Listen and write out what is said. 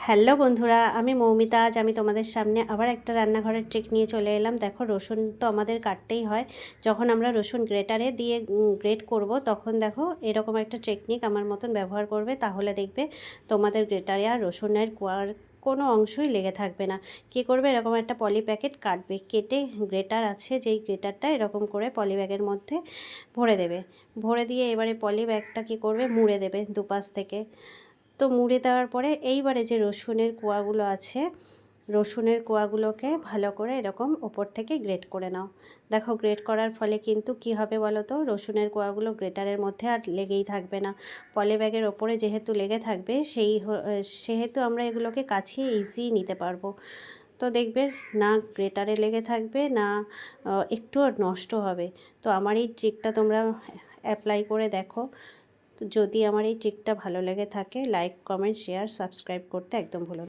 Hello বন্ধুরা, আমি মৌমিতা। আজ আমি তোমাদের সামনে আবার একটা রান্নাঘরের ট্রিক নিয়ে চলে এলাম। দেখো, রসুন তো আমাদের কাটতেই হয়। যখন আমরা রসুন গ্রেটারে দিয়ে গ্রেট করব, তখন দেখো এরকম একটা টেকনিক আমার মতন ব্যবহার করবে, তাহলে দেখবে তোমাদের গ্রেটারে আর রসুনের কোয়ার কোনো অংশই লেগে থাকবে না। কী করবে, এরকম একটা পলি প্যাকেট কাটবে, কেটে গ্রেটার আছে যেই গ্রেটারটা এরকম করে পলি ব্যাগের মধ্যে ভরে দেবে। ভরে দিয়ে এবারে পলি ব্যাগটা কী করবে, মুড়ে দেবে দুপাশ থেকে। তো মুড়ে দেওয়ার পরে এইবারে যে রসুনের কোয়াগুলো আছে, রসুনের কোয়াগুলোকে ভালো করে এরকম ওপর থেকে গ্রেট করে নাও। দেখো, গ্রেট করার ফলে কিন্তু কি হবে বলো তো, রসুনের কোয়াগুলো গ্রেটারের মধ্যে আর লেগেই থাকবে না। পলি ব্যাগের ওপরে যেহেতু লেগে থাকবে, সেহেতু আমরা এগুলোকে কাছিয়ে ইজি নিতে পারবো। তো দেখবে না গ্রেটারে লেগে থাকবে, না একটুও নষ্ট হবে। তো আমার এই ট্রিকটা তোমরা অ্যাপ্লাই করে দেখো। তো যদি আমার এই ট্রিকটা ভালো লেগে থাকে, লাইক, কমেন্ট, শেয়ার, সাবস্ক্রাইব করতে একদম ভুলো না।